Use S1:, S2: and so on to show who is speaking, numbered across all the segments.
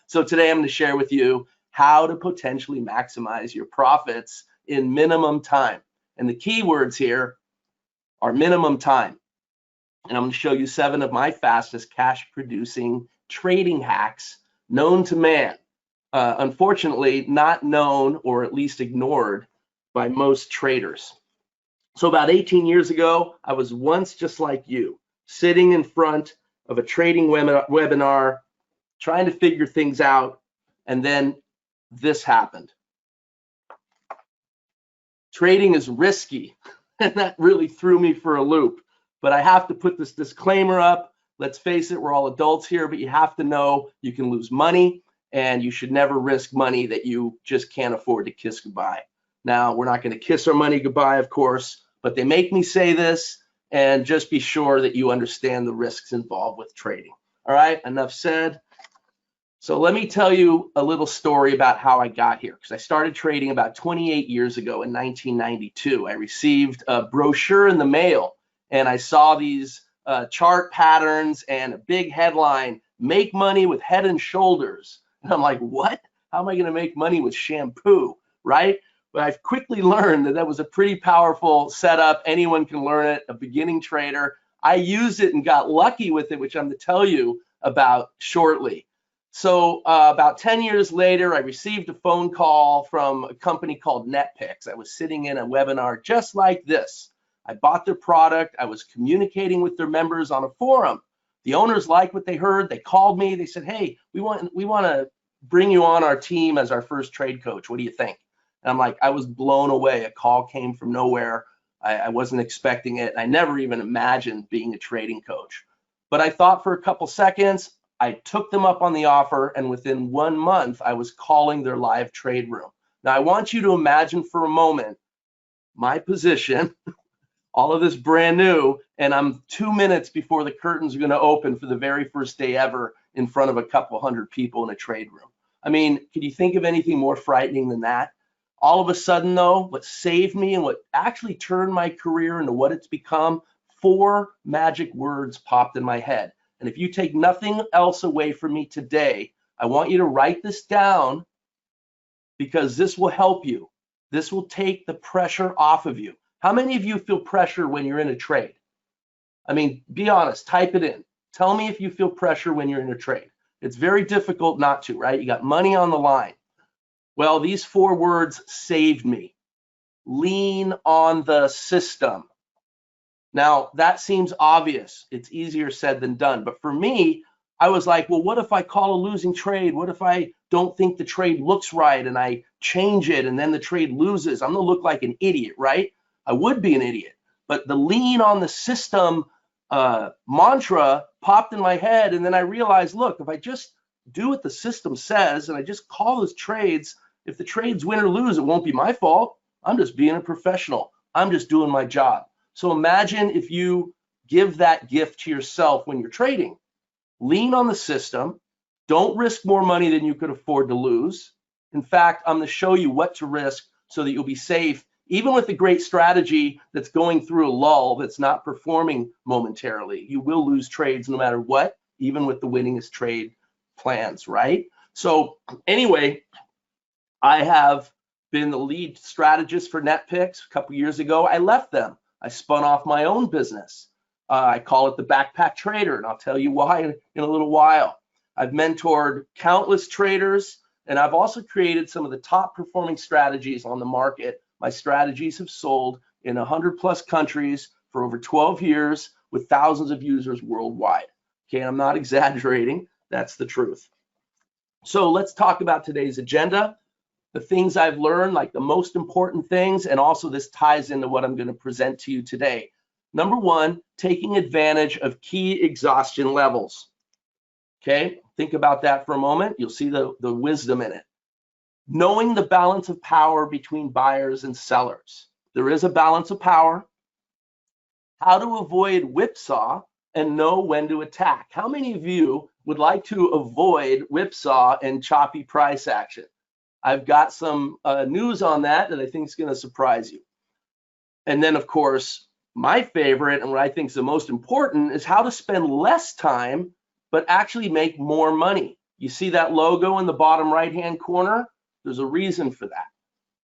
S1: So today I'm going to share with you how to potentially maximize your profits in minimum time. And the key words here are minimum time. And I'm going to show you 7 of my fastest cash producing trading hacks known to man. Unfortunately, not known or at least ignored by most traders. So about 18 years ago, I was once just like you, sitting in front of a trading webinar, trying to figure things out, and then this happened. Trading is risky, and that really threw me for a loop. But I have to put this disclaimer up. Let's face it, we're all adults here, but you have to know you can lose money, and you should never risk money that you just can't afford to kiss goodbye. Now, we're not going to kiss our money goodbye, of course, but they make me say this, and just be sure that you understand the risks involved with trading. All right, enough said. So let me tell you a little story about how I got here, because I started trading about 28 years ago in 1992. I received a brochure in the mail, and I saw these chart patterns and a big headline, "Make money with Head and Shoulders." And I'm like, what? How am I going to make money with shampoo, right? But I've quickly learned that that was a pretty powerful setup. Anyone can learn it, a beginning trader. I used it and got lucky with it, which I'm going to tell you about shortly. So about 10 years later, I received a phone call from a company called NetPicks. I was sitting in a webinar just like this. I bought their product. I was communicating with their members on a forum. The owners liked what they heard. They called me. They said, "Hey, we want to bring you on our team as our first trade coach. What do you think?" And I'm like, I was blown away. A call came from nowhere. I wasn't expecting it. I never even imagined being a trading coach. But I thought for a couple seconds. I took them up on the offer, and within 1 month, I was calling their live trade room. Now, I want you to imagine for a moment my position, all of this brand new, and I'm 2 minutes before the curtains are going to open for the very first day ever in front of a couple hundred people in a trade room. I mean, can you think of anything more frightening than that? All of a sudden, though, what saved me and what actually turned my career into what it's become, 4 magic words popped in my head. And if you take nothing else away from me today, I want you to write this down, because this will help you. This will take the pressure off of you. How many of you feel pressure when you're in a trade? I mean, be honest, type it in. Tell me if you feel pressure when you're in a trade. It's very difficult not to, right? You got money on the line. Well, these 4 words saved me. Lean on the system. Now, that seems obvious. It's easier said than done. But for me, I was like, well, what if I call a losing trade? What if I don't think the trade looks right and I change it and then the trade loses? I'm going to look like an idiot, right? I would be an idiot. But the lean on the system mantra popped in my head. And then I realized, look, if I just do what the system says and I just call those trades, if the trades win or lose, it won't be my fault. I'm just being a professional. I'm just doing my job. So imagine if you give that gift to yourself when you're trading. Lean on the system. Don't risk more money than you could afford to lose. In fact, I'm going to show you what to risk so that you'll be safe, even with a great strategy that's going through a lull that's not performing momentarily. You will lose trades no matter what, even with the winningest trade plans, right? So anyway, I have been the lead strategist for NetPicks a couple years ago. I left them. I spun off my own business. I call it the Backpack Trader, and I'll tell you why in a little while. I've mentored countless traders, and I've also created some of the top performing strategies on the market. My strategies have sold in 100+ countries for over 12 years with thousands of users worldwide. Okay, I'm not exaggerating. That's the truth. So let's talk about today's agenda. The things I've learned, like the most important things, and also this ties into what I'm going to present to you today. Number 1, taking advantage of key exhaustion levels. Okay, think about that for a moment. You'll see the wisdom in it. Knowing the balance of power between buyers and sellers. There is a balance of power. How to avoid whipsaw and know when to attack. How many of you would like to avoid whipsaw and choppy price action? I've got some news on that I think is going to surprise you. And then, of course, my favorite and what I think is the most important is how to spend less time but actually make more money. You see that logo in the bottom right-hand corner? There's a reason for that.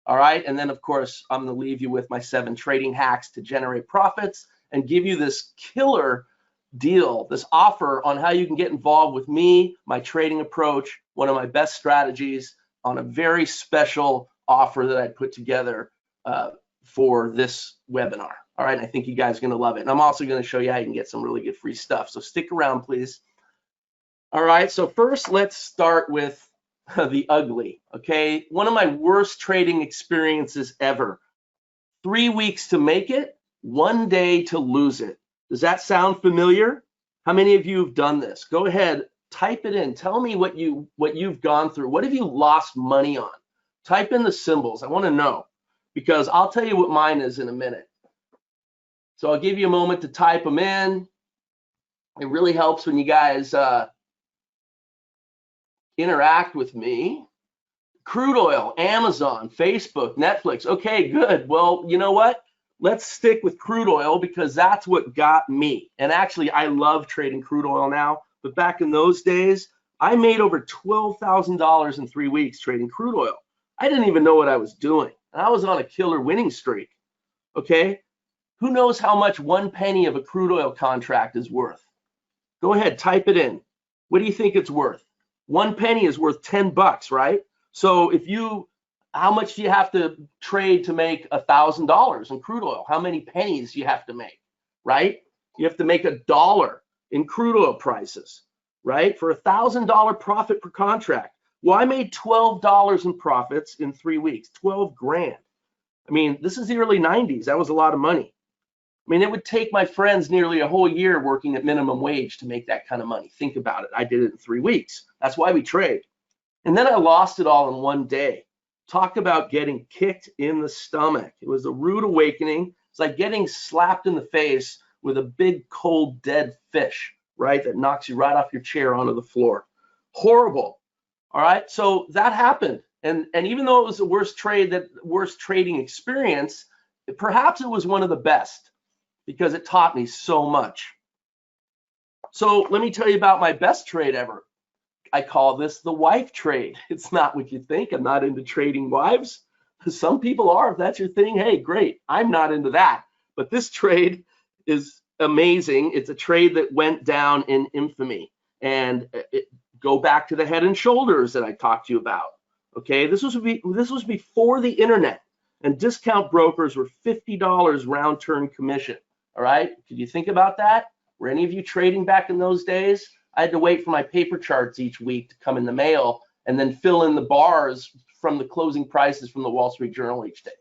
S1: All right, and then of course, I'm gonna leave you with my 7 trading hacks to generate profits and give you this killer deal, this offer on how you can get involved with me, my trading approach, one of my best strategies on a very special offer that I put together for this webinar. All right, I think you guys are gonna love it. And I'm also gonna show you how you can get some really good free stuff. So stick around, please. All right, so first let's start with the ugly, okay? One of my worst trading experiences ever. 3 weeks to make it, 1 day to lose it. Does that sound familiar? How many of you have done this? Go ahead, type it in. Tell me what you've gone through. What have you lost money on? Type in the symbols. I want to know, because I'll tell you what mine is in a minute. So I'll give you a moment to type them in. It really helps when you guys interact with me. Crude oil, Amazon, Facebook, Netflix. Okay, good. Well, you know what? Let's stick with crude oil because that's what got me. And actually, I love trading crude oil now. But back in those days, I made over $12,000 in 3 weeks trading crude oil. I didn't even know what I was doing. And I was on a killer winning streak. Okay? Who knows how much 1 penny of a crude oil contract is worth? Go ahead, type it in. What do you think it's worth? 1 penny is worth 10 bucks, right? So how much do you have to trade to make $1,000 in crude oil? How many pennies you have to make, right? You have to make $1 in crude oil prices, right? For $1,000 profit per contract. Well, I made $12 in profits in 3 weeks, 12 grand. I mean, this is the early 90s. That was a lot of money. I mean, it would take my friends nearly a whole year working at minimum wage to make that kind of money. Think about it. I did it in 3 weeks. That's why we trade. And then I lost it all in 1 day. Talk about getting kicked in the stomach. It was a rude awakening. It's like getting slapped in the face with a big, cold, dead fish, right? That knocks you right off your chair onto the floor. Horrible. All right. So that happened. And even though it was the worst trading experience, perhaps it was one of the best because it taught me so much. So let me tell you about my best trade ever. I call this the wife trade. It's not what you think. I'm not into trading wives. Some people are. If that's your thing, hey, great. I'm not into that. But this trade is amazing. It's a trade that went down in infamy. And go back to the Head and Shoulders that I talked to you about. Okay, this was before the internet, and discount brokers were $50 round turn commission. All right, could you think about that? Were any of you trading back in those days? I had to wait for my paper charts each week to come in the mail and then fill in the bars from the closing prices from the Wall Street Journal each day.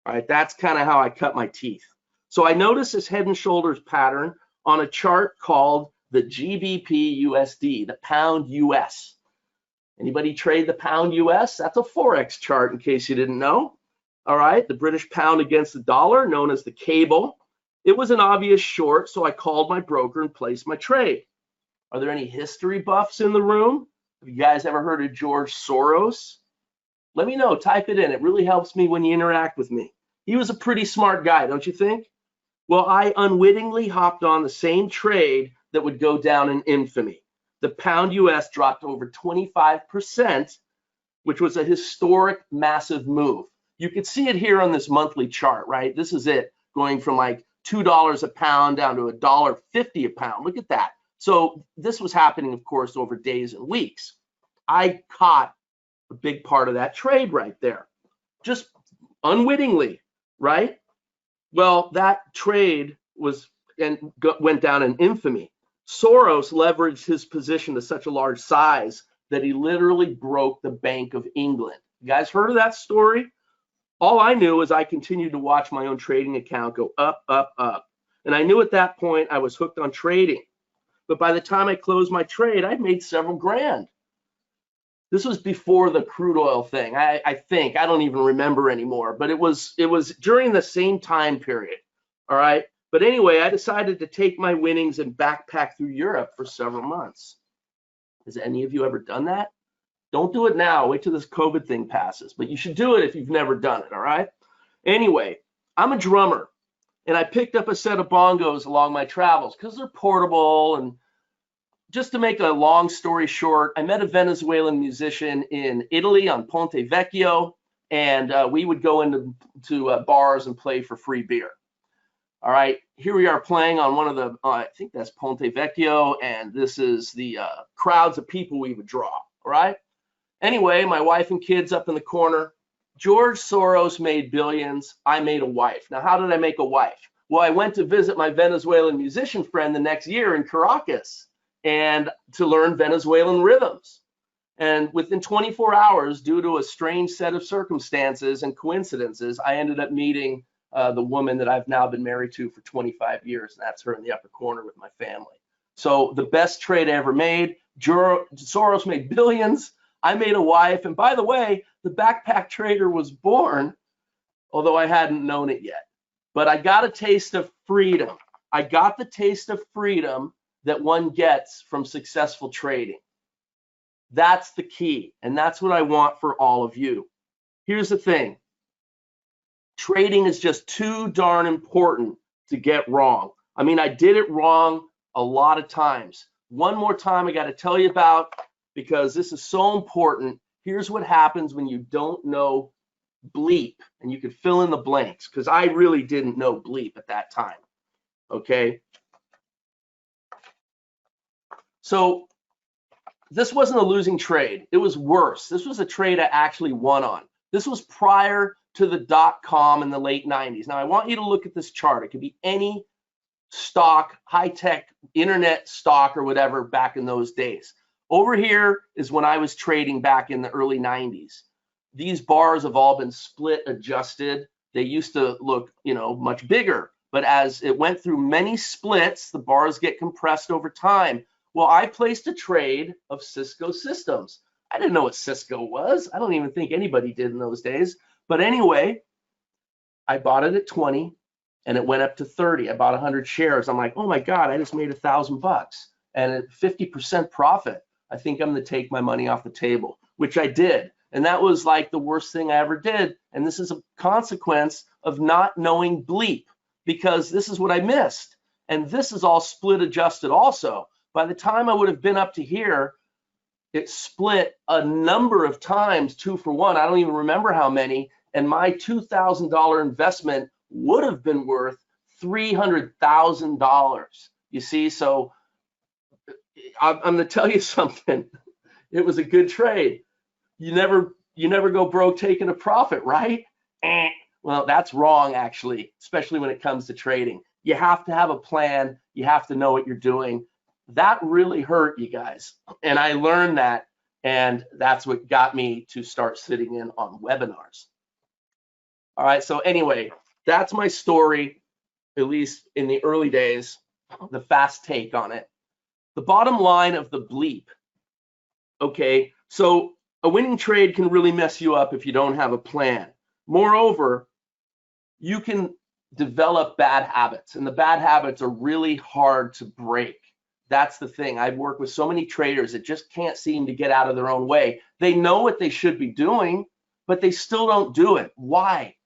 S1: All right, that's kind of how I cut my teeth. So I noticed this Head and Shoulders pattern on a chart called the GBP USD, the pound US. Anybody trade the pound US? That's a Forex chart in case you didn't know. All right, the British pound against the dollar, known as the cable. It was an obvious short, so I called my broker and placed my trade. Are there any history buffs in the room? Have you guys ever heard of George Soros? Let me know, type it in. It really helps me when you interact with me. He was a pretty smart guy, don't you think? Well, I unwittingly hopped on the same trade that would go down in infamy. The pound US dropped over 25%, which was a historic massive move. You could see it here on this monthly chart, right? This is it, going from like $2 a pound down to $1.50 a pound. Look at that. So this was happening, of course, over days and weeks. I caught a big part of that trade right there, just unwittingly, right? Well, that trade went down in infamy. Soros leveraged his position to such a large size that he literally broke the Bank of England. You guys heard of that story? All I knew is I continued to watch my own trading account go up, up, up. And I knew at that point I was hooked on trading. But by the time I closed my trade, I'd made several grand. This was before the crude oil thing. I think, I don't even remember anymore, but it was during the same time period. All right. But anyway, I decided to take my winnings and backpack through Europe for several months. Has any of you ever done that? Don't do it now. Wait till this COVID thing passes. But you should do it if you've never done it, all right? Anyway, I'm a drummer, and I picked up a set of bongos along my travels because they're portable, and just to make a long story short, I met a Venezuelan musician in Italy on Ponte Vecchio, and we would go into bars and play for free beer. All right, here we are playing on one of the, I think that's Ponte Vecchio, and this is the crowds of people we would draw, all right? Anyway, my wife and kids up in the corner. George Soros made billions. I made a wife. Now, how did I make a wife? Well, I went to visit my Venezuelan musician friend the next year in Caracas and to learn Venezuelan rhythms. And within 24 hours, due to a strange set of circumstances and coincidences, I ended up meeting the woman that I've now been married to for 25 years. And that's her in the upper corner with my family. So the best trade I ever made. Soros made billions. I made a wife. And by the way, the backpack trader was born, although I hadn't known it yet. But I got a taste of freedom. I got the taste of freedom that one gets from successful trading. That's the key. And that's what I want for all of you. Here's the thing. Trading is just too darn important to get wrong. I mean, I did it wrong a lot of times. One more time I got to tell you about, because this is so important. Here's what happens when you don't know Bleep, and you can fill in the blanks, because I really didn't know Bleep at that time. Okay. So this wasn't a losing trade. It was worse. This was a trade I actually won on. This was prior to the .com in the late 90s. Now I want you to look at this chart. It could be any stock, high-tech internet stock or whatever back in those days. Over here is when I was trading back in the early 90s. These bars have all been split adjusted. They used to look, much bigger, but as it went through many splits, the bars get compressed over time. Well, I placed a trade of Cisco Systems. I didn't know what Cisco was. I don't even think anybody did in those days. But anyway, I bought it at 20 and it went up to 30. I bought 100 shares. I'm like, oh my God, I just made $1,000 and at 50% profit. I think I'm gonna take my money off the table, which I did. And that was like the worst thing I ever did. And this is a consequence of not knowing Bleep, because this is what I missed. And this is all split adjusted also. By the time I would have been up to here, it split a number of times, 2 for 1. I don't even remember how many. And my $2,000 investment would have been worth $300,000. You see, so I'm going to tell you something. It was a good trade. You never go broke taking a profit, right? Well, that's wrong, actually, especially when it comes to trading. You have to have a plan. You have to know what you're doing. That really hurt, you guys. And I learned that, and that's what got me to start sitting in on webinars. All right, so anyway, that's my story, at least in the early days, the fast take on it. The bottom line of the Bleep, okay, so a winning trade can really mess you up if you don't have a plan. Moreover, you can develop bad habits, and the bad habits are really hard to break. That's the thing. I've worked with so many traders that just can't seem to get out of their own way. They know what they should be doing, but they still don't do it. Why?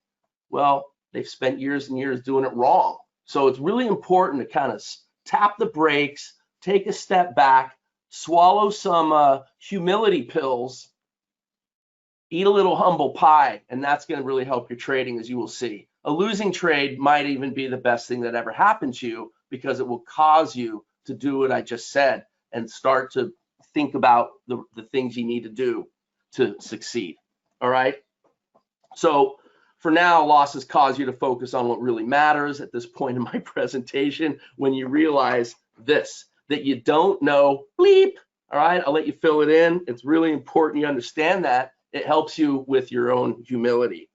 S1: Well, they've spent years and years doing it wrong. So it's really important to kind of tap the brakes, take a step back, swallow some humility pills, eat a little humble pie, and that's going to really help your trading, as you will see. A losing trade might even be the best thing that ever happened to you, because it will cause you to do what I just said and start to think about the things you need to do to succeed. All right. So for now, losses cause you to focus on what really matters at this point in my presentation, when you realize this, that you don't know Bleep. All right. I'll let you fill it in. It's really important you understand that. It helps you with your own humility.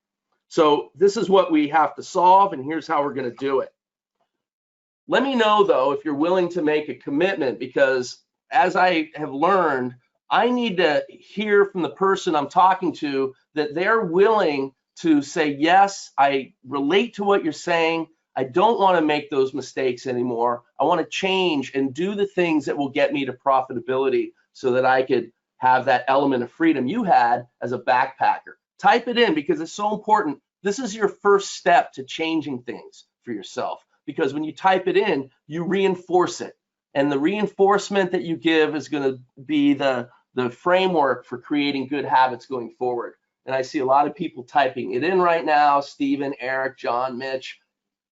S1: So this is what we have to solve, and here's how we're going to do it. Let me know, though, if you're willing to make a commitment, because as I have learned, I need to hear from the person I'm talking to that they're willing to say, yes, I relate to what you're saying. I don't want to make those mistakes anymore. I want to change and do the things that will get me to profitability so that I could have that element of freedom you had as a backpacker. Type it in, because it's so important. This is your first step to changing things for yourself. Because when you type it in, you reinforce it. And the reinforcement that you give is going to be the framework for creating good habits going forward. And I see a lot of people typing it in right now. Stephen, Eric, John, Mitch,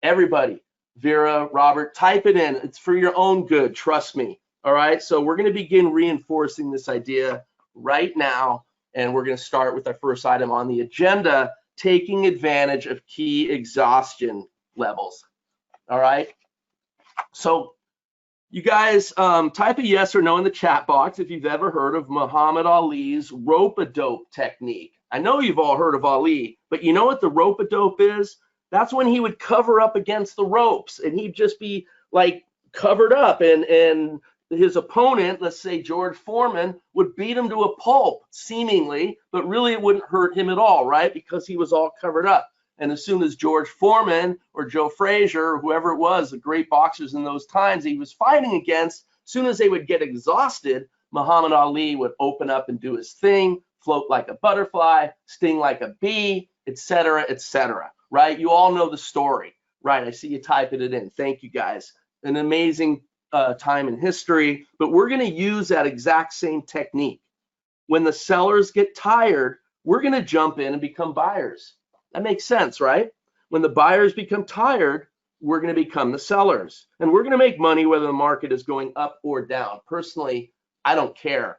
S1: everybody, Vera, Robert, type it in. It's for your own good, trust me. All right, so we're going to begin reinforcing this idea right now, and we're going to start with our first item on the agenda, taking advantage of key exhaustion levels. All right, so you guys type a yes or no in the chat box if you've ever heard of Muhammad Ali's rope-a-dope technique. I know you've all heard of Ali, but you know what the rope-a-dope is? That's when he would cover up against the ropes, and he'd just be like covered up, and his opponent, let's say George Foreman, would beat him to a pulp, seemingly, but really it wouldn't hurt him at all, right? Because he was all covered up. And as soon as George Foreman or Joe Frazier or whoever it was, the great boxers in those times he was fighting against, as soon as they would get exhausted, Muhammad Ali would open up and do his thing, float like a butterfly, sting like a bee, etc., right? You all know the story, right? I see you typing it in. Thank you, guys. An amazing time in history, but we're going to use that exact same technique. When the sellers get tired, we're going to jump in and become buyers. That makes sense, right? When the buyers become tired, we're going to become the sellers, and we're going to make money whether the market is going up or down. Personally, I don't care.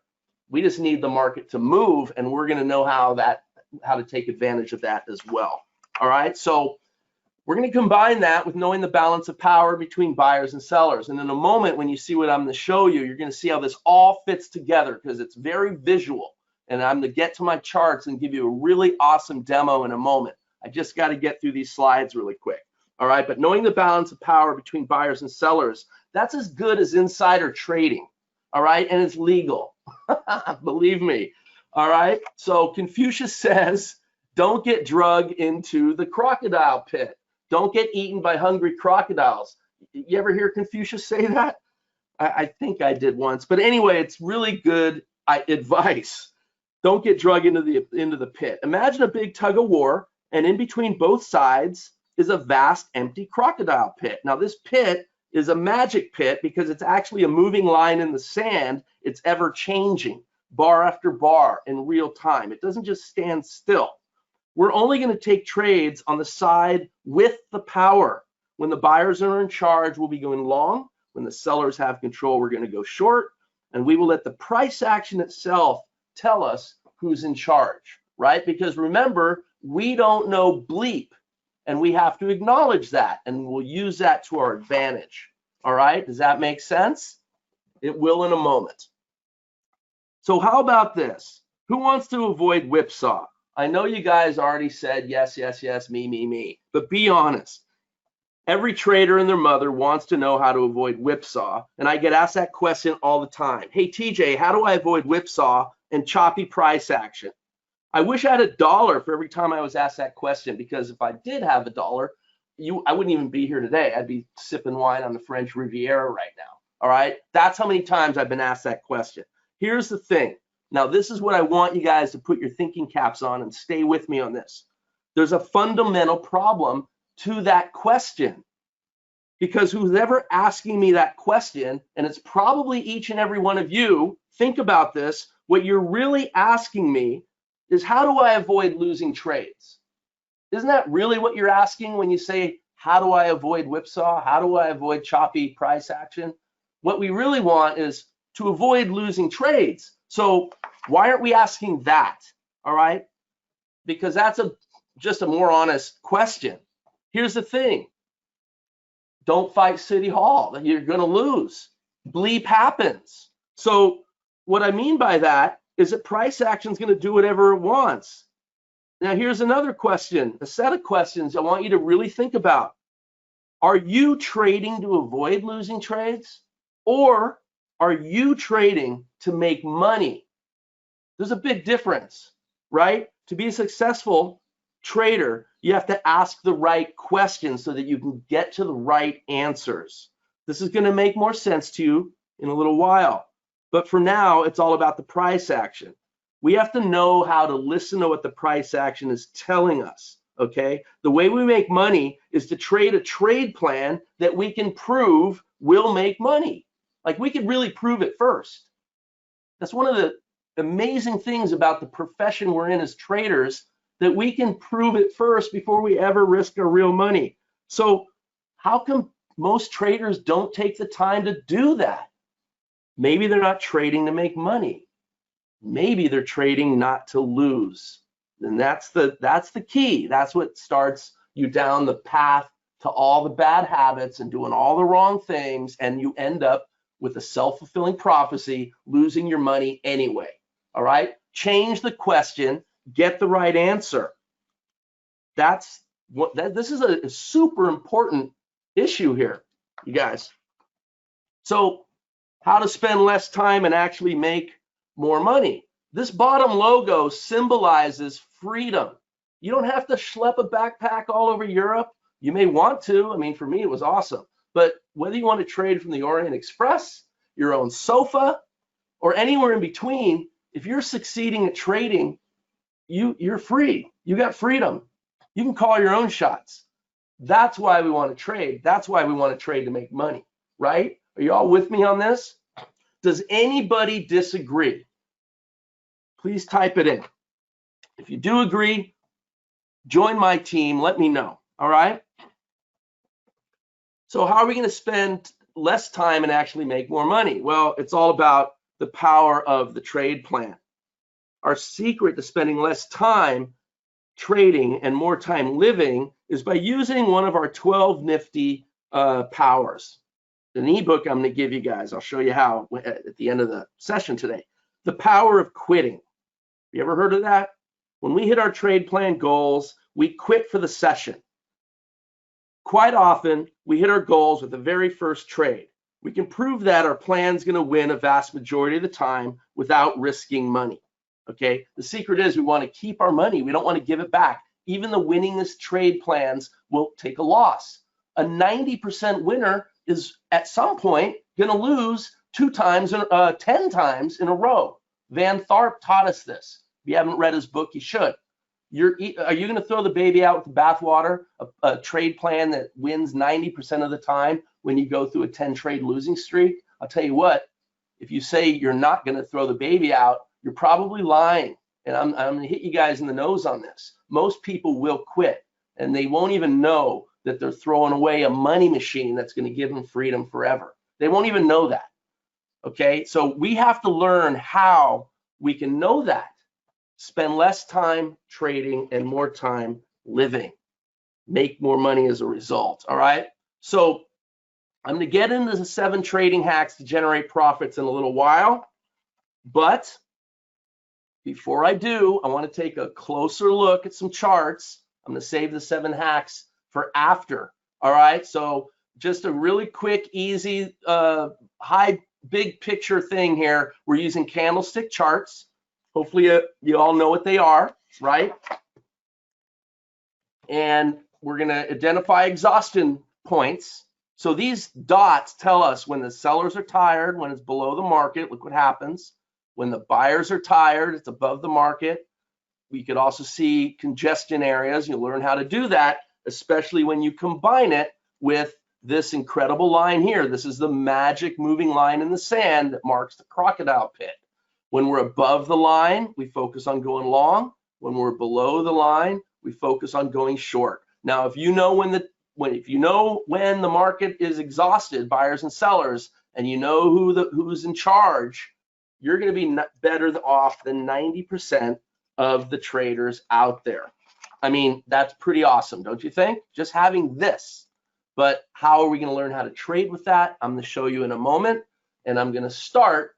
S1: We just need the market to move, and we're going to know how to take advantage of that as well. All right, so we're going to combine that with knowing the balance of power between buyers and sellers. And in a moment, when you see what I'm going to show you, you're going to see how this all fits together because it's very visual. And I'm going to get to my charts and give you a really awesome demo in a moment. I just got to get through these slides really quick. All right, but knowing the balance of power between buyers and sellers, that's as good as insider trading. All right, and it's legal. Believe me. All right, so Confucius says, don't get drugged into the crocodile pit. Don't get eaten by hungry crocodiles. You ever hear Confucius say that? I think I did once. But anyway, it's really good advice. Don't get drugged into the pit. Imagine a big tug of war, and in between both sides is a vast empty crocodile pit. Now this pit is a magic pit because it's actually a moving line in the sand. It's ever changing, bar after bar in real time. It doesn't just stand still. We're only going to take trades on the side with the power. When the buyers are in charge, we'll be going long. When the sellers have control, we're going to go short. And we will let the price action itself tell us who's in charge, right? Because remember, we don't know Bleep, and we have to acknowledge that, and we'll use that to our advantage. All right, does that make sense? It will in a moment. So how about this? Who wants to avoid whipsaw? I know you guys already said yes, yes, yes, me, but be honest. Every trader and their mother wants to know how to avoid whipsaw, and I get asked that question all the time. Hey, TJ, how do I avoid whipsaw and choppy price action? I wish I had $1 for every time I was asked that question, because if I did have $1, I wouldn't even be here today. I'd be sipping wine on the French Riviera right now. All right, that's how many times I've been asked that question. Here's the thing. Now, this is what I want you guys to put your thinking caps on and stay with me on this. There's a fundamental problem to that question, because who's ever asking me that question, and it's probably each and every one of you, think about this, what you're really asking me is, how do I avoid losing trades? Isn't that really what you're asking when you say, how do I avoid whipsaw? How do I avoid choppy price action? What we really want is to avoid losing trades. So why aren't we asking that? All right, because that's just a more honest question. Here's the thing. Don't fight City Hall. You're going to lose. Bleep happens. So what I mean by that is that price action is going to do whatever it wants. Now, here's another question, a set of questions I want you to really think about. Are you trading to avoid losing trades, or are you trading to make money? There's a big difference, right? To be a successful trader, you have to ask the right questions so that you can get to the right answers. This is going to make more sense to you in a little while. But for now, it's all about the price action. We have to know how to listen to what the price action is telling us, okay? The way we make money is to trade a trade plan that we can prove will make money. Like, we could really prove it first. That's one of the amazing things about the profession we're in as traders, that we can prove it first before we ever risk our real money. So how come most traders don't take the time to do that? Maybe they're not trading to make money. Maybe they're trading not to lose. And that's the key. That's what starts you down the path to all the bad habits and doing all the wrong things, and you end up with a self-fulfilling prophecy, losing your money anyway. All right? Change the question, get the right answer. This is a super important issue here, you guys. So, how to spend less time and actually make more money. This bottom logo symbolizes freedom. You don't have to schlep a backpack all over Europe. You may want to. I mean, for me, it was awesome. But whether you want to trade from the Orient Express, your own sofa, or anywhere in between, if you're succeeding at trading, you're free. You got freedom. You can call your own shots. That's why we want to trade. That's why we want to trade to make money, right? Are you all with me on this? Does anybody disagree? Please type it in. If you do agree, join my team. Let me know, all right? So how are we going to spend less time and actually make more money? Well, it's all about the power of the trade plan. Our secret to spending less time trading and more time living is by using one of our 12 nifty powers. An ebook I'm going to give you guys. I'll show you how at the end of the session today. The power of quitting. You ever heard of that? When we hit our trade plan goals, we quit for the session. Quite often, we hit our goals with the very first trade. We can prove that our plan's going to win a vast majority of the time without risking money. Okay? The secret is we want to keep our money. We don't want to give it back. Even the winningest trade plans will take a loss. A 90% winner is at some point going to lose 10 times in a row. Van Tharp taught us this. If you haven't read his book, you should. Are you going to throw the baby out with the bathwater? A trade plan that wins 90% of the time when you go through a 10 trade losing streak? I'll tell you what, if you say you're not going to throw the baby out, you're probably lying. And I'm going to hit you guys in the nose on this. Most people will quit, and they won't even know that they're throwing away a money machine that's going to give them freedom forever. They won't even know that. Okay, so we have to learn how we can know that. Spend less time trading and more time living. Make more money as a result, all right? So I'm going to get into the 7 trading hacks to generate profits in a little while. But before I do, I want to take a closer look at some charts. I'm going to save the 7 hacks for after, all right? So just a really quick, easy, big picture thing here. We're using candlestick charts. Hopefully you all know what they are, right? And we're going to identify exhaustion points. So these dots tell us when the sellers are tired, when it's below the market, look what happens. When the buyers are tired, it's above the market. We could also see congestion areas. You'll learn how to do that, especially when you combine it with this incredible line here. This is the magic moving line in the sand that marks the crocodile pit. When we're above the line, we focus on going long. When we're below the line, we focus on going short. Now, if you know when the market is exhausted, buyers and sellers, and you know who's in charge, you're going to be better off than 90% of the traders out there. I mean, that's pretty awesome, don't you think? Just having this. But how are we going to learn how to trade with that? I'm going to show you in a moment, and I'm going to start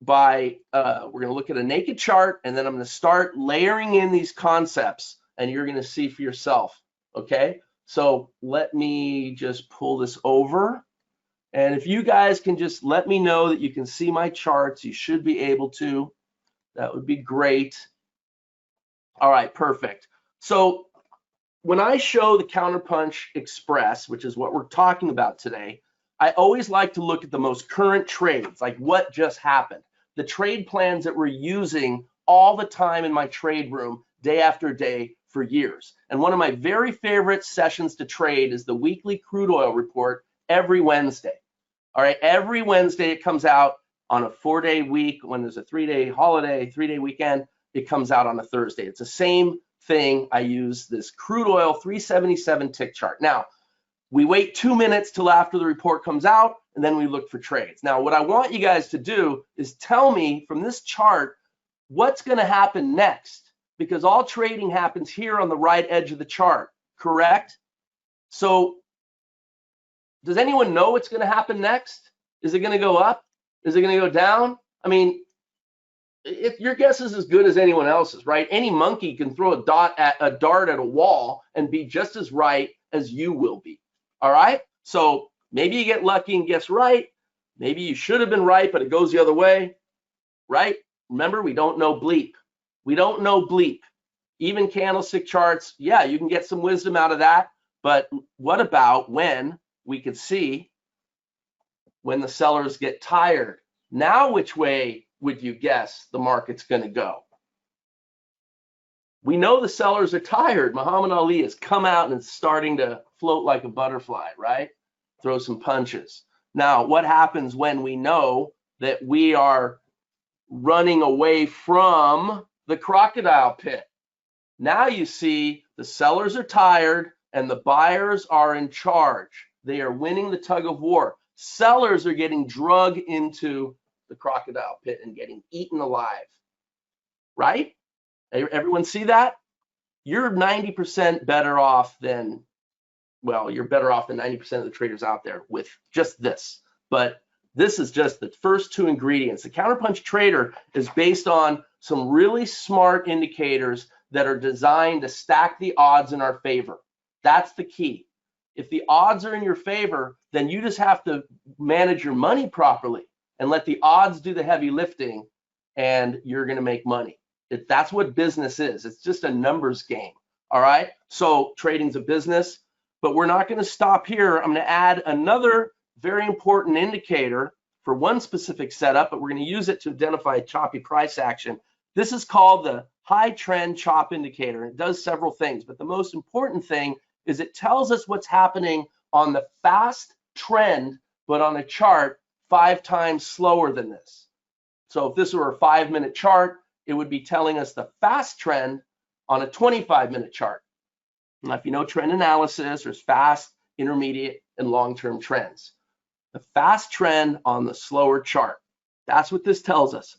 S1: by we're going to look at a naked chart, and then I'm going to start layering in these concepts, and you're going to see for yourself. Okay, so let me just pull this over, and if you guys can just let me know that you can see my charts, you should be able to. That would be great. All right, perfect. So when I show the Counterpunch Express, which is what we're talking about today, I always like to look at the most current trades, like what just happened. The trade plans that we're using all the time in my trade room, day after day for years. And one of my very favorite sessions to trade is the weekly crude oil report every Wednesday. All right, every Wednesday it comes out on a 4-day week. When there's a 3-day holiday, 3-day weekend, it comes out on a Thursday. It's the same thing. I use this crude oil 377 tick chart. Now, we wait 2 minutes till after the report comes out, and then we look for trades. Now, what I want you guys to do is tell me from this chart what's going to happen next, because all trading happens here on the right edge of the chart, correct? So does anyone know what's going to happen next? Is it going to go up? Is it going to go down? I mean, if your guess is as good as anyone else's, right? Any monkey can throw a dart at a wall and be just as right as you will be. All right? So maybe you get lucky and guess right. Maybe you should have been right, but it goes the other way, right? Remember, we don't know Bleep. We don't know Bleep. Even candlestick charts, yeah, you can get some wisdom out of that. But what about when we could see when the sellers get tired? Now, which way would you guess the market's going to go? We know the sellers are tired. Muhammad Ali has come out and is starting to float like a butterfly, right? Throw some punches. Now, what happens when we know that we are running away from the crocodile pit? Now you see the sellers are tired and the buyers are in charge. They are winning the tug of war. Sellers are getting drug into the crocodile pit and getting eaten alive, right? Everyone see that? You're 90% better off than, well, you're better off than 90% of the traders out there with just this. But this is just the first two ingredients. The counterpunch trader is based on some really smart indicators that are designed to stack the odds in our favor. That's the key. If the odds are in your favor, then you just have to manage your money properly and let the odds do the heavy lifting, and you're going to make money. That's what business is. It's just a numbers game. All right. So trading's a business, but we're not going to stop here. I'm going to add another very important indicator for one specific setup, but we're going to use it to identify choppy price action. This is called the high trend chop indicator. It does several things, but the most important thing is it tells us what's happening on the fast trend, but on a chart 5 times slower than this. So if this were a 5-minute chart, it would be telling us the fast trend on a 25-minute chart. Now, if you know trend analysis, there's fast, intermediate, and long-term trends. The fast trend on the slower chart. That's what this tells us.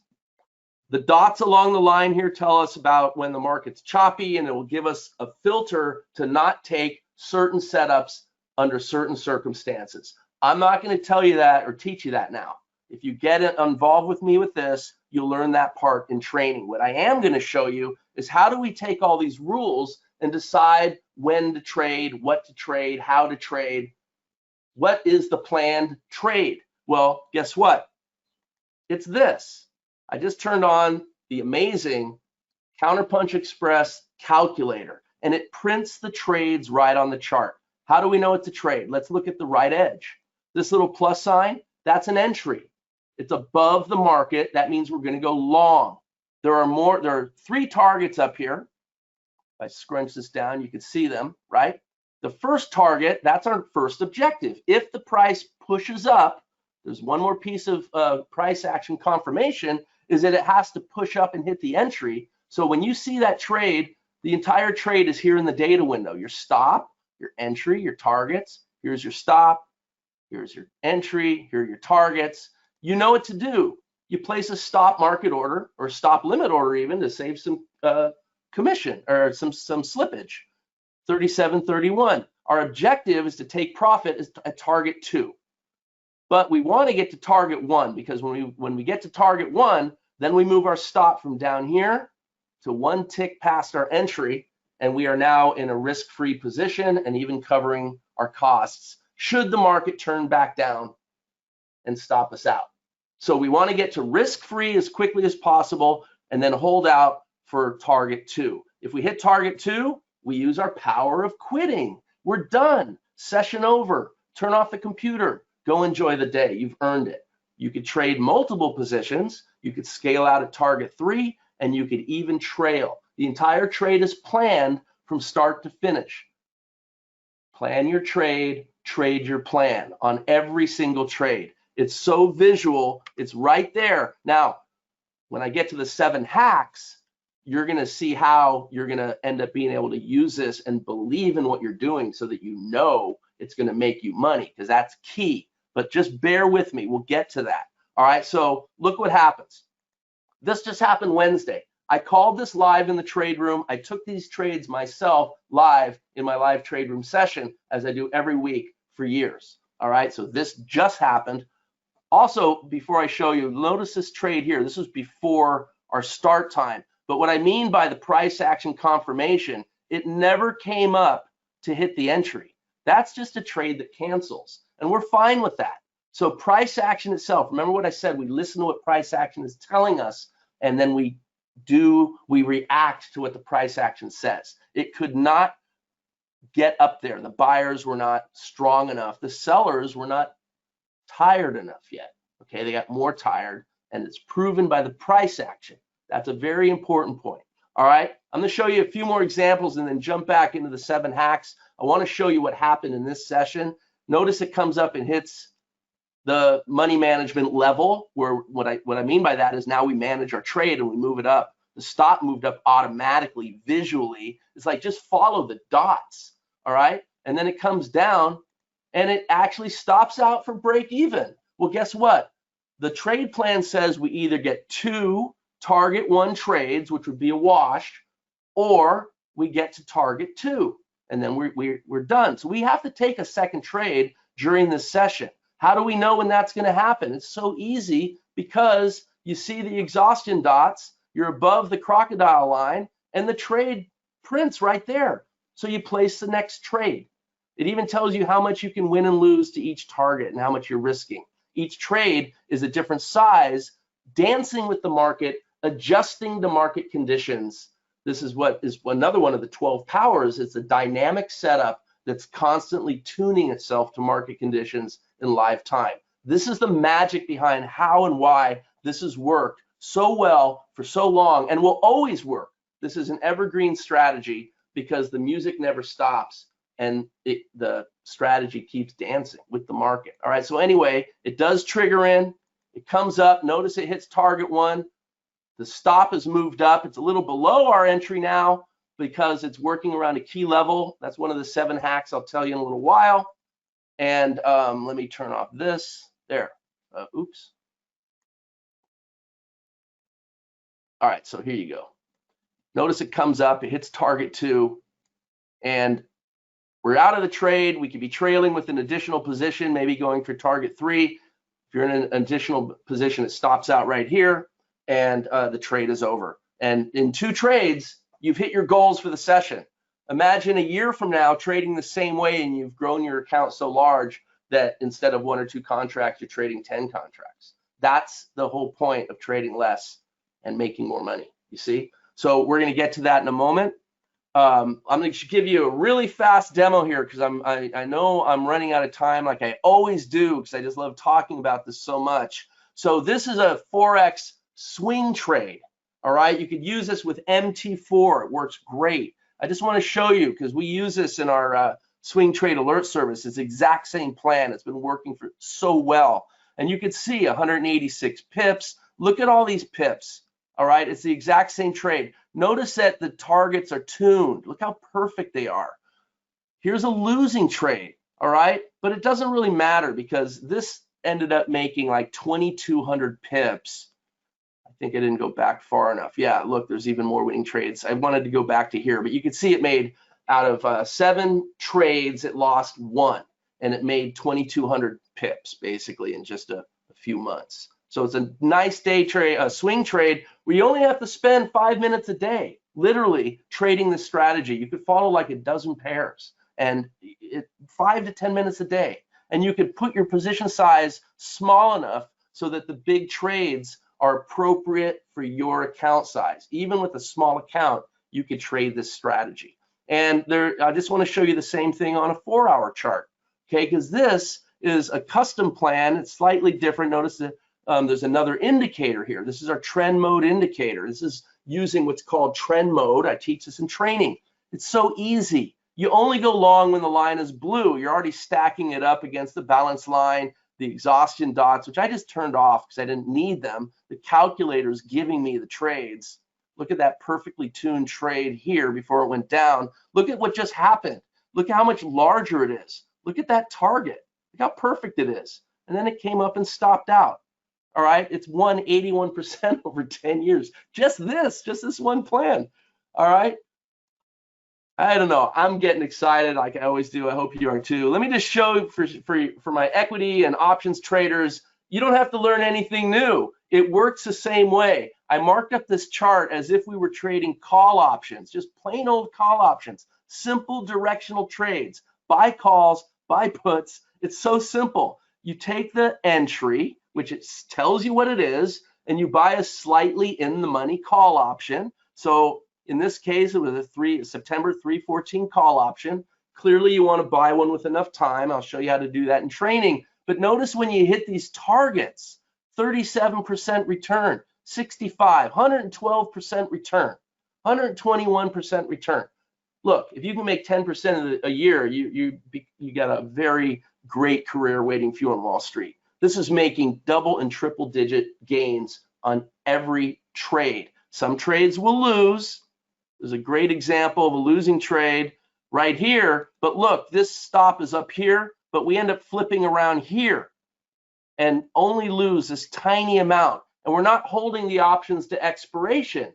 S1: The dots along the line here tell us about when the market's choppy, and it will give us a filter to not take certain setups under certain circumstances. I'm not going to tell you that or teach you that now. If you get involved with me with this, you'll learn that part in training. What I am going to show you is how do we take all these rules and decide when to trade, what to trade, how to trade. What is the planned trade? Well, guess what? It's this. I just turned on the amazing Counterpunch Express calculator, and it prints the trades right on the chart. How do we know it's a trade? Let's look at the right edge. This little plus sign, that's an entry. It's above the market. That means we're going to go long. There are 3 targets up here. If I scrunch this down, you can see them, right? The first target, that's our first objective. If the price pushes up, there's one more piece of price action confirmation, is that it has to push up and hit the entry. So when you see that trade, the entire trade is here in the data window. Your stop, your entry, your targets. Here's your stop. Here's your entry. Here are your targets. You know what to do. You place a stop market order or stop limit order even to save some commission or some slippage. 37.31. Our objective is to take profit at target 2. But we want to get to target 1 because when we get to target 1, then we move our stop from down here to 1 tick past our entry, and we are now in a risk-free position and even covering our costs should the market turn back down and stop us out. So we want to get to risk-free as quickly as possible and then hold out for target 2. If we hit target 2, we use our power of quitting. We're done. Session over. Turn off the computer. Go enjoy the day. You've earned it. You could trade multiple positions. You could scale out at target 3, and you could even trail. The entire trade is planned from start to finish. Plan your trade, trade your plan on every single trade. It's so visual. It's right there. Now, when I get to the 7 hacks, you're going to see how you're going to end up being able to use this and believe in what you're doing so that you know it's going to make you money, because that's key. But just bear with me. We'll get to that. All right, so look what happens. This just happened Wednesday. I called this live in the trade room. I took these trades myself live in my live trade room session, as I do every week for years. All right, so this just happened. Also, before I show you, notice this trade here. This was before our start time. But what I mean by the price action confirmation, it never came up to hit the entry. That's just a trade that cancels, and we're fine with that. So price action itself, remember what I said, we listen to what price action is telling us, and then we react to what the price action says. It could not get up there. The buyers were not strong enough. The sellers were not tired enough yet. Okay, they got more tired, and it's proven by the price action. That's a very important point. All right, I'm going to show you a few more examples and then jump back into the 7 hacks. I want to show you what happened in this session. Notice it comes up and hits the money management level, where what I mean by that is now we manage our trade and we move it up. The stop moved up automatically, visually. It's like just follow the dots, all right? And then it comes down and it actually stops out for break even. Well, guess what? The trade plan says we either get 2 target 1 trades, which would be a wash, or we get to target 2, and then we're done. So we have to take a second trade during this session. How do we know when that's going to happen? It's so easy, because you see the exhaustion dots, you're above the crocodile line, and the trade prints right there. So you place the next trade. It even tells you how much you can win and lose to each target and how much you're risking. Each trade is a different size, dancing with the market, adjusting to market conditions. This is what is another one of the 12 powers. It's a dynamic setup that's constantly tuning itself to market conditions in live time. This is the magic behind how and why this has worked so well for so long and will always work. This is an evergreen strategy because the music never stops and the strategy keeps dancing with the market. All right, so anyway, it does trigger in. It comes up. Notice it hits target 1. The stop has moved up. It's a little below our entry now because it's working around a key level. That's one of the 7 hacks I'll tell you in a little while. And let me turn off this. There. Oops. All right, so here you go. Notice it comes up. It hits target 2. And we're out of the trade. We could be trailing with an additional position, maybe going for target 3. If you're in an additional position, it stops out right here, and the trade is over. And in 2 trades, you've hit your goals for the session. Imagine a year from now trading the same way, and you've grown your account so large that instead of 1 or 2 contracts, you're trading 10 contracts. That's the whole point of trading less and making more money, you see? So we're going to get to that in a moment. I'm going to give you a really fast demo here because I know I'm running out of time, like I always do, because I just love talking about this so much. So this is a Forex swing trade. All right, you could use this with MT4. It works great. I just want to show you because we use this in our swing trade alert service. It's the exact same plan. It's been working for so well. And you can see 186 pips. Look at all these pips. All right, it's the exact same trade. Notice that the targets are tuned. Look how perfect they are. Here's a losing trade, all right? But it doesn't really matter because this ended up making like 2,200 pips. I think I didn't go back far enough. Yeah, look, there's even more winning trades. I wanted to go back to here, but you can see it made out of 7 trades, it lost 1, and it made 2,200 pips basically in just a few months. So it's a nice day trade, a swing trade where you only have to spend 5 minutes a day, literally trading this strategy. You could follow like a dozen pairs and 5 to 10 minutes a day. And you could put your position size small enough so that the big trades are appropriate for your account size. Even with a small account, you could trade this strategy. And I just want to show you the same thing on a 4-hour chart, okay? Because this is a custom plan. It's slightly different. Notice that there's another indicator here. This is our trend mode indicator. This is using what's called trend mode. I teach this in training. It's so easy. You only go long when the line is blue. You're already stacking it up against the balance line. the exhaustion dots, which I just turned off because I didn't need them. The calculator's giving me the trades. Look at that perfectly tuned trade here before it went down. Look at what just happened. Look how much larger it is. Look at that target. Look how perfect it is. And then it came up and stopped out. All right, it's won 81% over 10 years. Just this one plan. All right. I don't know. I'm getting excited like I always do. I hope you are too. Let me just show for my equity and options traders, you don't have to learn anything new. It works the same way. I marked up this chart as if we were trading call options, just plain old call options, simple directional trades, buy calls, buy puts. It's so simple. You take the entry, which it tells you what it is, and you buy a slightly in the money call option. So in this case, it was a September 314 call option. Clearly, you want to buy one with enough time. I'll show you how to do that in training. But notice when you hit these targets, 37% return, 65, 112% return, 121% return. Look, if you can make 10% a year, you got a very great career waiting for you on Wall Street. This is making double and triple digit gains on every trade. Some trades will lose. There's a great example of a losing trade right here. But look, this stop is up here, but we end up flipping around here and only lose this tiny amount. And we're not holding the options to expiration.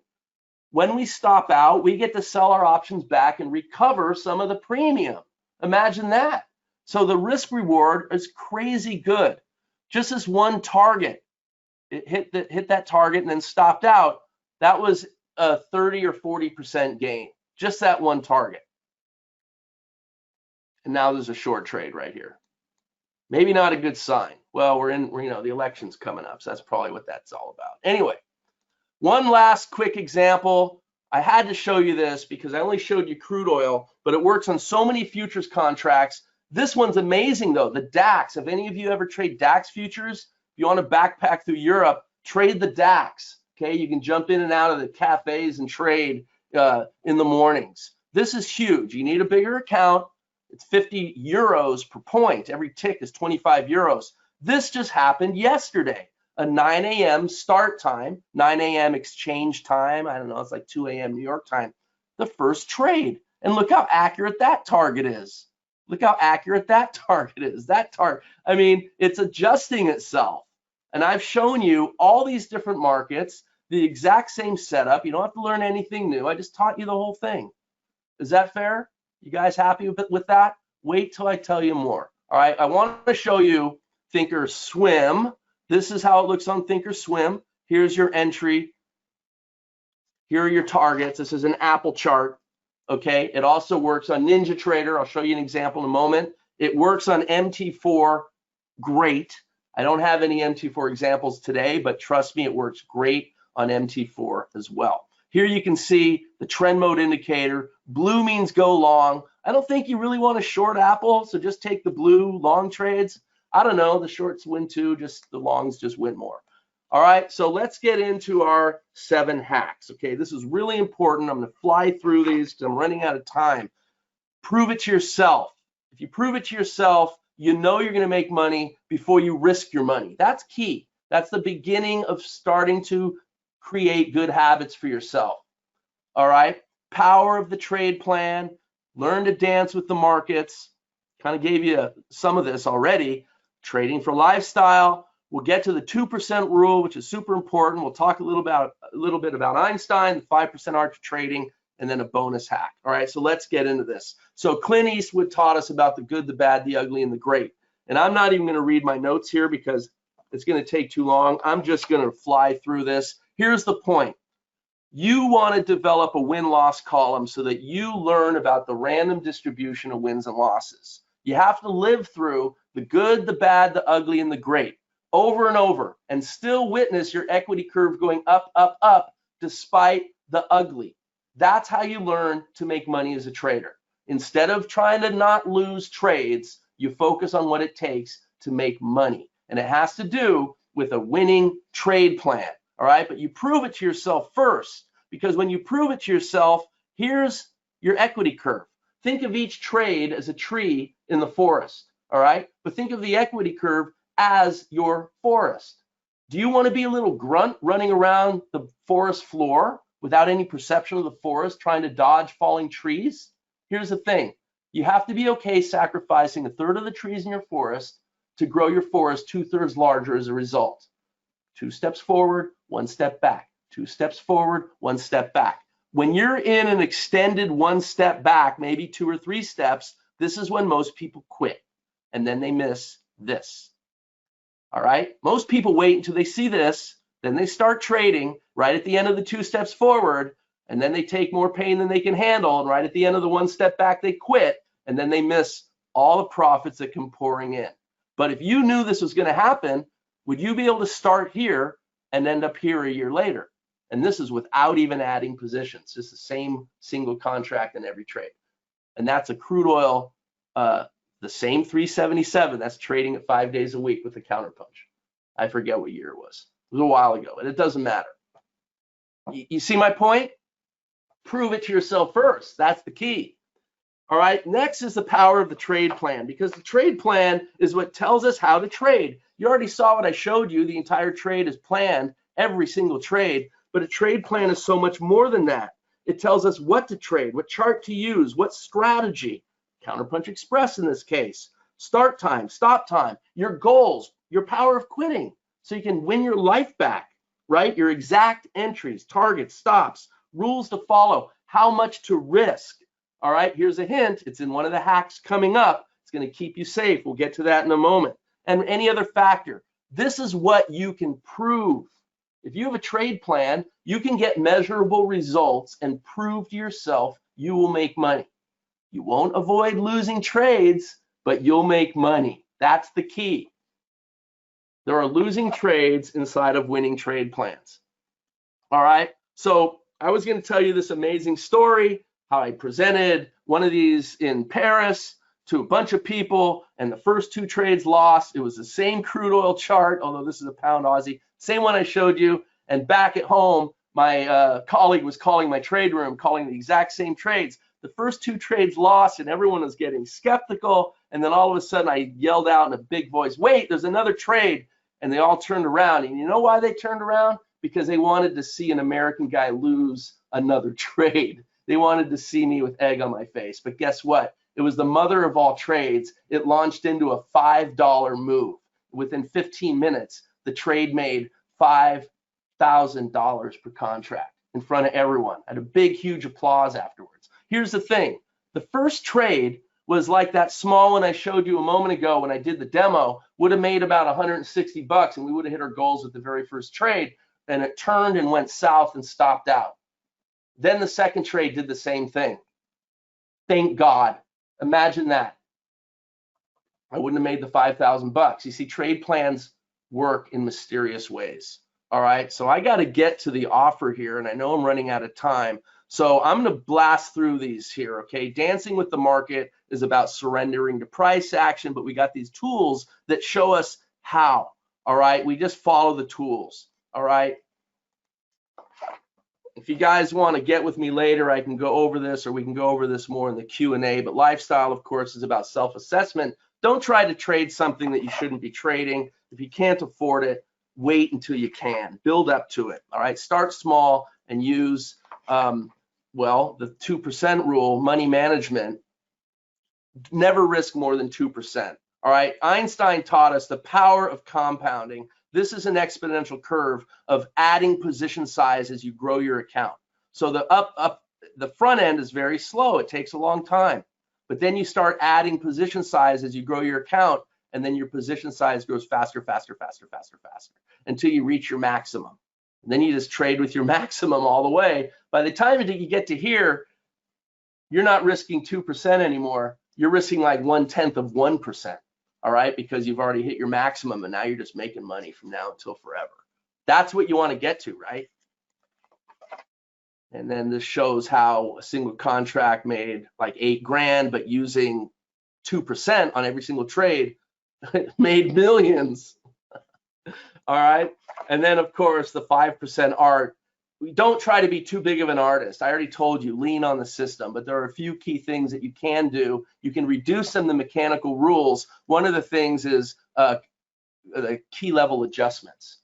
S1: When we stop out, we get to sell our options back and recover some of the premium. Imagine that. So the risk reward is crazy good. Just this one target, it hit that target and then stopped out. That was a 30 or 40% gain, just that one target. And now there's a short trade right here. Maybe not a good sign. Well, the election's coming up, so that's probably what that's all about. Anyway, one last quick example. I had to show you this because I only showed you crude oil, but it works on so many futures contracts. This one's amazing though, the DAX. Have any of you ever trade DAX futures? If you want to backpack through Europe, trade the DAX. Okay, you can jump in and out of the cafes and trade in the mornings. This is huge. You need a bigger account. It's 50 euros per point. Every tick is 25 euros. This just happened yesterday. A 9 a.m. start time, 9 a.m. exchange time. I don't know, it's like 2 a.m. New York time. The first trade. And look how accurate that target is. Look how accurate that target is. I mean, it's adjusting itself. And I've shown you all these different markets, the exact same setup. You don't have to learn anything new. I just taught you the whole thing. Is that fair? You guys happy with that? Wait till I tell you more. All right, I want to show you Thinkorswim. This is how it looks on Thinkorswim. Here's your entry. Here are your targets. This is an Apple chart. Okay, it also works on NinjaTrader. I'll show you an example in a moment. It works on MT4, great. I don't have any MT4 examples today, but trust me, it works great on MT4 as well. Here you can see the trend mode indicator. Blue means go long. I don't think you really want to short Apple, so just take the blue long trades. I don't know, the shorts win too, just the longs just win more. All right, so let's get into our 7 hacks. Okay, this is really important. I'm going to fly through these because I'm running out of time. Prove it to yourself. If you prove it to yourself, you know you're going to make money before you risk your money. That's key. That's the beginning of starting to create good habits for yourself. All right, power of the trade plan. Learn to dance with the markets. Kind of gave you some of this already. Trading for lifestyle. We'll get to the 2% rule, which is super important. We'll talk a little bit about Einstein, the 5% art of trading, and then a bonus hack. All right, so let's get into this. So Clint Eastwood taught us about the good, the bad, the ugly, and the great. And I'm not even going to read my notes here because it's going to take too long. I'm just going to fly through this. Here's the point. You want to develop a win-loss column so that you learn about the random distribution of wins and losses. You have to live through the good, the bad, the ugly, and the great over and over and still witness your equity curve going up, up, up despite the ugly. That's how you learn to make money as a trader. Instead of trying to not lose trades, you focus on what it takes to make money. And it has to do with a winning trade plan. All right, but you prove it to yourself first, because when you prove it to yourself, here's your equity curve. Think of each trade as a tree in the forest. All right, but think of the equity curve as your forest. Do you want to be a little grunt running around the forest floor without any perception of the forest, trying to dodge falling trees? Here's the thing. You have to be okay sacrificing 1/3 of the trees in your forest to grow your forest 2/3 larger as a result. 2 steps forward, 1 step back. 2 steps forward, 1 step back. When you're in an extended 1 step back, maybe 2 or 3 steps, this is when most people quit, and then they miss this. All right, most people wait until they see this, then they start trading right at the end of the 2 steps forward, and then they take more pain than they can handle, and right at the end of the 1 step back, they quit, and then they miss all the profits that come pouring in. But if you knew this was going to happen, would you be able to start here and end up here a year later? And this is without even adding positions, just the same single contract in every trade. And that's a crude oil, the same 377, that's trading at 5 days a week with a counterpunch. I forget what year it was. It was a while ago, and it doesn't matter. You see my point? Prove it to yourself first. That's the key. All right, next is the power of the trade plan, because the trade plan is what tells us how to trade. You already saw what I showed you. The entire trade is planned, every single trade, but a trade plan is so much more than that. It tells us what to trade, what chart to use, what strategy, Counterpunch Express in this case, start time, stop time, your goals, your power of quitting, so you can win your life back, right? Your exact entries, targets, stops, rules to follow, how much to risk. All right, here's a hint. It's in one of the hacks coming up. It's going to keep you safe. We'll get to that in a moment. And any other factor. This is what you can prove. If you have a trade plan, you can get measurable results and prove to yourself you will make money. You won't avoid losing trades, but you'll make money. That's the key. There are losing trades inside of winning trade plans. All right, so I was going to tell you this amazing story, how I presented one of these in Paris to a bunch of people, and the first 2 trades lost. It was the same crude oil chart, although this is a pound Aussie, same one I showed you. And back at home, my colleague was calling my trade room, calling the exact same trades. The first 2 trades lost, and everyone was getting skeptical. And then all of a sudden, I yelled out in a big voice, "Wait, there's another trade." And they all turned around. And you know why they turned around? Because they wanted to see an American guy lose another trade. They wanted to see me with egg on my face. But guess what? It was the mother of all trades. It launched into a $5 move. Within 15 minutes, the trade made $5,000 per contract in front of everyone. I had a big, huge applause afterwards. Here's the thing. The first trade was like that small one I showed you a moment ago when I did the demo, would have made about 160 bucks, and we would have hit our goals with the very first trade, and it turned and went south and stopped out. Then the second trade did the same thing. Thank God. Imagine that. I wouldn't have made the 5,000 bucks. You see, trade plans work in mysterious ways. All right, so I got to get to the offer here, and I know I'm running out of time. So I'm going to blast through these here, okay? Dancing with the market is about surrendering to price action, but we got these tools that show us how, all right? We just follow the tools, all right? If you guys want to get with me later, I can go over this, or we can go over this more in the Q&A, but lifestyle, of course, is about self-assessment. Don't try to trade something that you shouldn't be trading. If you can't afford it, wait until you can. Build up to it, all right? Start small and use, well, the 2% rule, money management. Never risk more than 2%, all right? Einstein taught us the power of compounding. This is an exponential curve of adding position size as you grow your account. So the front end is very slow. It takes a long time. But then you start adding position size as you grow your account, and then your position size grows faster, faster, faster, faster, faster, until you reach your maximum. And then you just trade with your maximum all the way. By the time you get to here, you're not risking 2% anymore. You're risking like 1/10 of 1%, all right? Because you've already hit your maximum, and now you're just making money from now until forever. That's what you want to get to, right? And then this shows how a single contract made like 8 grand, but using 2% on every single trade, made millions. All right. And then, of course, the 5% art. We don't try to be too big of an artist. I already told you, lean on the system, but there are a few key things that you can do. You can reduce them to mechanical rules. One of the things is key level adjustments,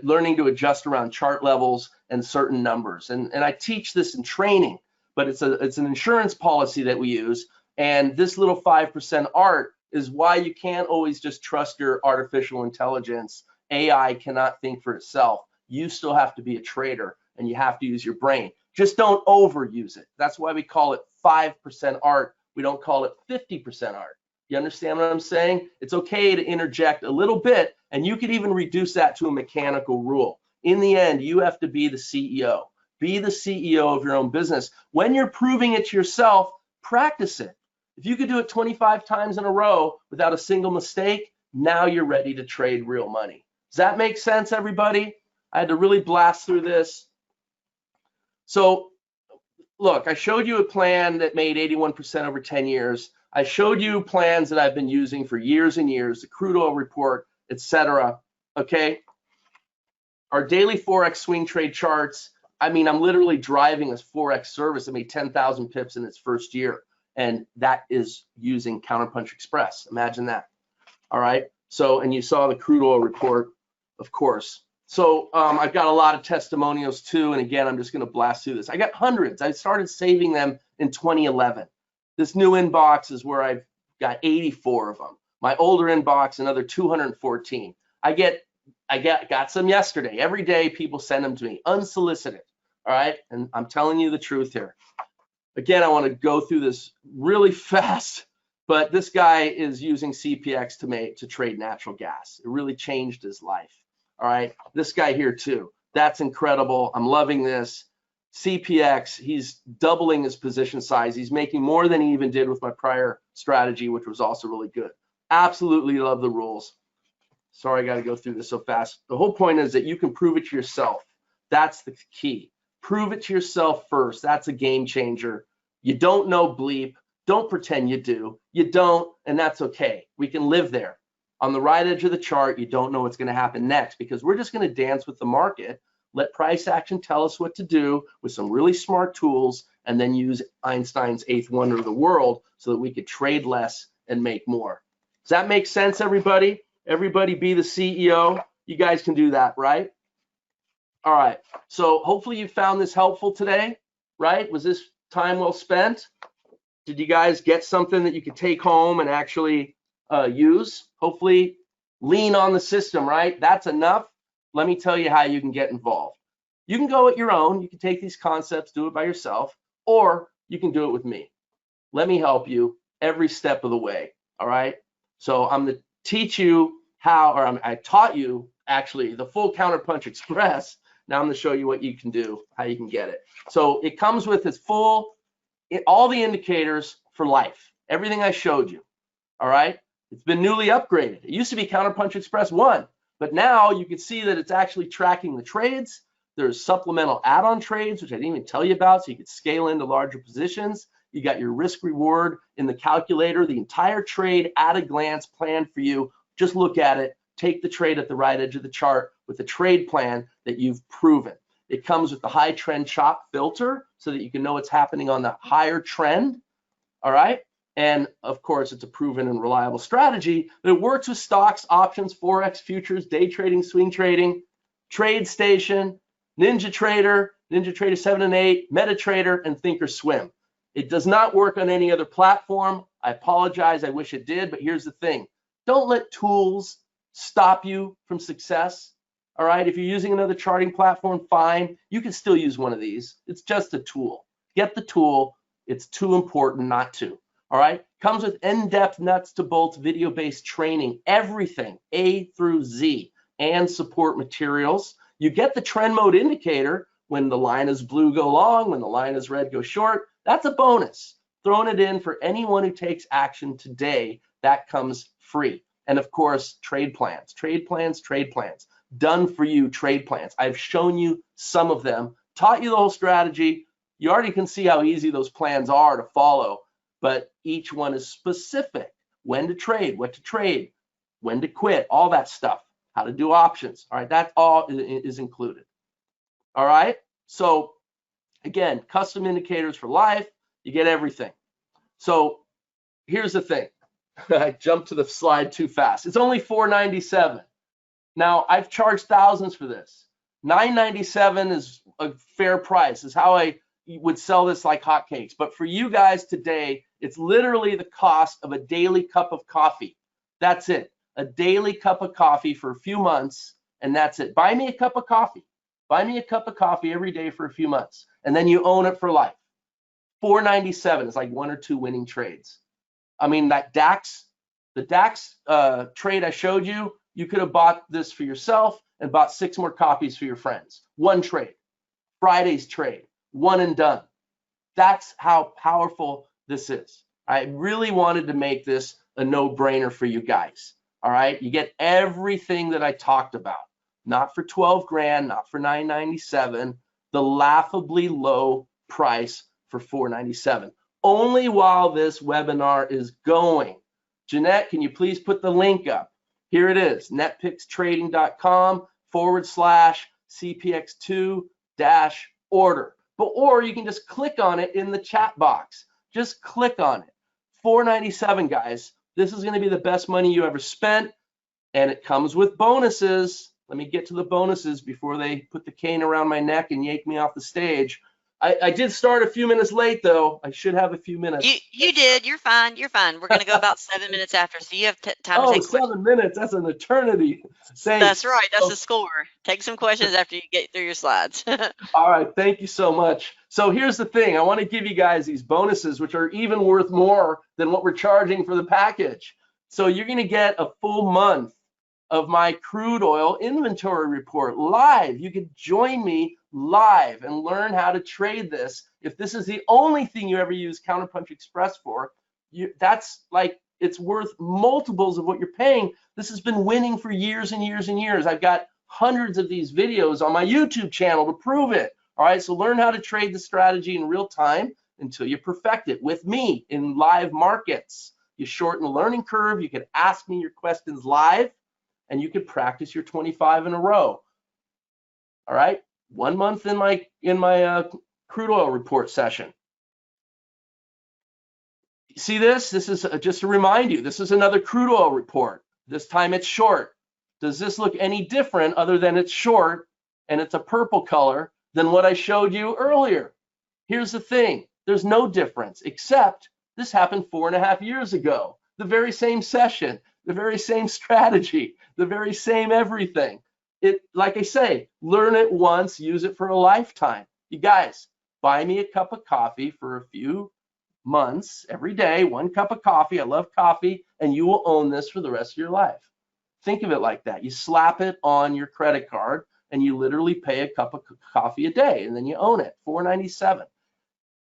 S1: learning to adjust around chart levels and certain numbers. And I teach this in training, but it's an insurance policy that we use. And this little 5% art is why you can't always just trust your artificial intelligence. AI cannot think for itself. You still have to be a trader, and you have to use your brain. Just don't overuse it. That's why we call it 5% art. We don't call it 50% art. You understand what I'm saying? It's okay to interject a little bit, and you could even reduce that to a mechanical rule. In the end, you have to be the CEO. Be the CEO of your own business. When you're proving it to yourself, practice it. If you could do it 25 times in a row without a single mistake, now you're ready to trade real money. Does that make sense, everybody? I had to really blast through this. So, look, I showed you a plan that made 81% over 10 years. I showed you plans that I've been using for years and years, the crude oil report, etc. Okay? Our daily Forex swing trade charts, I mean, I'm literally driving this Forex service that made 10,000 pips in its first year. And that is using Counterpunch Express. Imagine that. All right? So, and you saw the crude oil report, of course. So I've got a lot of testimonials too. And again, I'm just going to blast through this. I got hundreds. I started saving them in 2011. This new inbox is where I've got 84 of them. My older inbox, another 214. I got some yesterday. Every day people send them to me, unsolicited. All right, and I'm telling you the truth here. Again, I want to go through this really fast, but this guy is using CPX to trade natural gas. It really changed his life. All right, this guy here too. That's incredible. I'm loving this. CPX, he's doubling his position size. He's making more than he even did with my prior strategy, which was also really good. Absolutely love the rules. Sorry, I got to go through this so fast. The whole point is that you can prove it to yourself. That's the key. Prove it to yourself first. That's a game changer. You don't know Bleep. Don't pretend you do. You don't, and that's okay. We can live there. On the right edge of the chart, you don't know what's going to happen next because we're just going to dance with the market. Let price action tell us what to do with some really smart tools, and then use Einstein's eighth wonder of the world so that we could trade less and make more. Does that make sense, everybody? Everybody be the CEO. You guys can do that, right? All right. So hopefully you found this helpful today, right? Was this time well spent? Did you guys get something that you could take home and actually use? Hopefully lean on the system, right? That's enough. Let me tell you how you can get involved. You can go at your own. You can take these concepts, do it by yourself, or you can do it with me. Let me help you every step of the way, all right? So I'm going to teach you how, or I taught you actually the full Counterpunch Express. Now I'm going to show you what you can do, how you can get it. So it comes with its full, all the indicators for life, everything I showed you, all right? It's been newly upgraded. It used to be Counterpunch Express 1. But now you can see that it's actually tracking the trades. There's supplemental add-on trades, which I didn't even tell you about, so you could scale into larger positions. You got your risk reward in the calculator, the entire trade at a glance planned for you. Just look at it, take the trade at the right edge of the chart with a trade plan that you've proven. It comes with the high trend chop filter so that you can know what's happening on the higher trend, all right? And of course, it's a proven and reliable strategy, but it works with stocks, options, Forex, futures, day trading, swing trading, TradeStation, NinjaTrader, NinjaTrader 7 and 8, MetaTrader, and Thinkorswim. It does not work on any other platform. I apologize, I wish it did, but here's the thing. Don't let tools stop you from success, all right? If you're using another charting platform, fine. You can still use one of these. It's just a tool. Get the tool. It's too important not to. All right, comes with in-depth nuts to bolts video-based training, everything A through Z, and support materials. You get the trend mode indicator when the line is blue, go long, when the line is red, go short. That's a bonus. Throwing it in for anyone who takes action today, that comes free. And of course, trade plans, done for you trade plans. I've shown you some of them, taught you the whole strategy. You already can see how easy those plans are to follow. But each one is specific. When to trade, what to trade, when to quit, all that stuff, how to do options. All right, that all is included. All right, so again, custom indicators for life, you get everything. So here's the thing. I jumped to the slide too fast. It's only $497. Now, I've charged thousands for this. $9.97 is a fair price, is how I would sell this like hotcakes. But for you guys today, it's literally the cost of a daily cup of coffee. That's it. A daily cup of coffee for a few months, and that's it. Buy me a cup of coffee. Buy me a cup of coffee every day for a few months, and then you own it for life. $4.97 is like 1 or 2 winning trades. I mean, that the DAX trade I showed you, you could have bought this for yourself and bought 6 more copies for your friends. 1 trade. Friday's trade. 1 and done. That's how powerful this is. I really wanted to make this a no-brainer for you guys. All right, you get everything that I talked about. Not for 12 grand, not for $9.97, the laughably low price for $4.97. Only while this webinar is going. Jeanette, can you please put the link up? Here it is, netpixtrading.com/CPX2-order. Or you can just click on it in the chat box. Just click on it. $4.97, guys. This is going to be the best money you ever spent, and it comes with bonuses. Let me get to the bonuses before they put the cane around my neck and yank me off the stage. I did start a few minutes late, though. I should have a few minutes.
S2: You did. You're fine. You're fine. We're going to go about 7 minutes after, so you have time to take questions.
S1: 7 minutes. That's an eternity.
S2: That's right. That's the score. Take some questions after you get through your slides.
S1: All right. Thank you so much. So here's the thing. I want to give you guys these bonuses, which are even worth more than what we're charging for the package. So you're going to get a full month of my crude oil inventory report live. You could join me live and learn how to trade this. If this is the only thing you ever use Counterpunch Express for, that's like, it's worth multiples of what you're paying. This has been winning for years and years and years. I've got hundreds of these videos on my YouTube channel to prove it. All right, so learn how to trade the strategy in real time until you perfect it with me in live markets. You shorten the learning curve. You can ask me your questions live, and you could practice your 25 in a row. All right, 1 month in my crude oil report session. See this? This is just to remind you, this is another crude oil report. This time it's short. Does this look any different other than it's short and it's a purple color than what I showed you earlier? Here's the thing. There's no difference, except this happened 4.5 years ago. The very same session, the very same strategy, the very same everything. Like I say, learn it once, use it for a lifetime. You guys, buy me a cup of coffee for a few months every day, 1 cup of coffee. I love coffee, and you will own this for the rest of your life. Think of it like that. You slap it on your credit card, and you literally pay a cup of coffee a day, and then you own it. $4.97.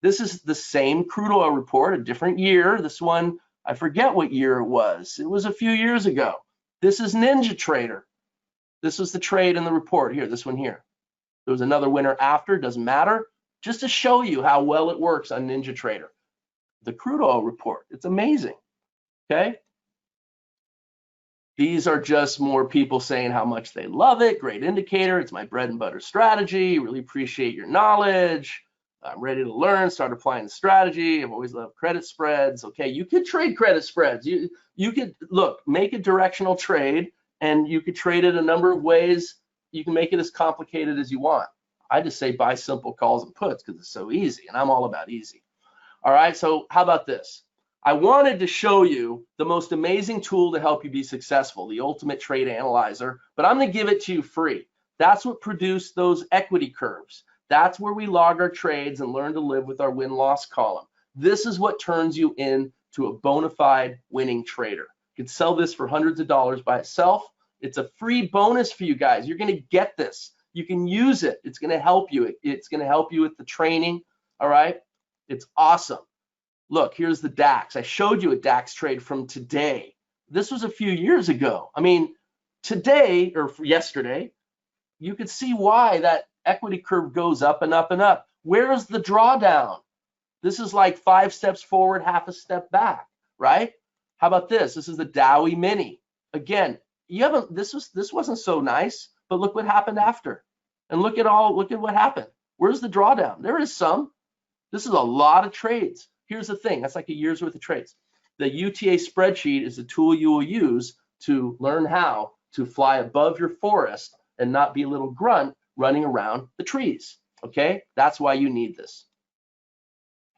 S1: This is the same crude oil report, a different year. This one, I forget what year it was. It was a few years ago. This is Ninja Trader. This was the trade in the report here, this one here. There was another winner after, doesn't matter. Just to show you how well it works on Ninja Trader. The crude oil report, it's amazing, okay? These are just more people saying how much they love it. Great indicator, it's my bread and butter strategy. Really appreciate your knowledge. I'm ready to learn, start applying the strategy. I've always loved credit spreads. Okay, you could trade credit spreads. You could, look, make a directional trade, and you could trade it a number of ways. You can make it as complicated as you want. I just say buy simple calls and puts because it's so easy, and I'm all about easy. All right, so how about this? I wanted to show you the most amazing tool to help you be successful, the Ultimate Trade Analyzer, but I'm going to give it to you free. That's what produced those equity curves. That's where we log our trades and learn to live with our win-loss column. This is what turns you into a bona fide winning trader. You can sell this for hundreds of dollars by itself. It's a free bonus for you guys. You're going to get this. You can use it. It's going to help you. It's going to help you with the training. All right. It's awesome. Look, here's the DAX. I showed you a DAX trade from today. This was a few years ago. I mean, today or yesterday, you could see why that equity curve goes up and up and up. Where's the drawdown? This is like 5 steps forward, half a step back, right? How about this? This is the Dowie Mini. Again, this wasn't so nice, but look what happened after. And look at what happened. Where's the drawdown? There is some. This is a lot of trades. Here's the thing, that's like a year's worth of trades. The UTA spreadsheet is the tool you will use to learn how to fly above your forest and not be a little grunt running around the trees. Okay, that's why you need this.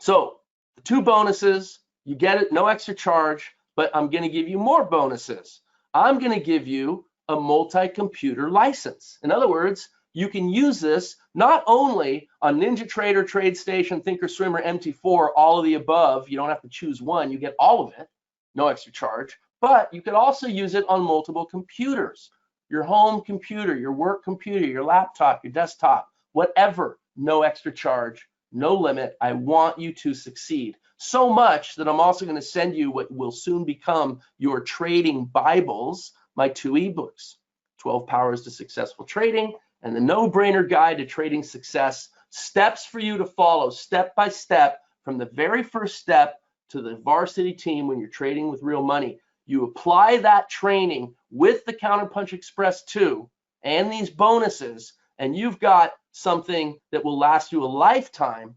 S1: So the 2 bonuses, you get it, no extra charge, but I'm going to give you more bonuses. I'm going to give you a multi-computer license. In other words, you can use this not only on NinjaTrader, TradeStation, Thinkorswim, MT4, all of the above. You don't have to choose one. You get all of it, no extra charge. But you could also use it on multiple computers. Your home computer, your work computer, your laptop, your desktop, whatever, no extra charge, no limit. I want you to succeed. So much that I'm also going to send you what will soon become your trading Bibles, my 2 ebooks, 12 Powers to Successful Trading and the No-Brainer Guide to Trading Success, steps for you to follow step by step from the very first step to the varsity team when you're trading with real money. You apply that training with the Counterpunch Express 2 and these bonuses, and you've got something that will last you a lifetime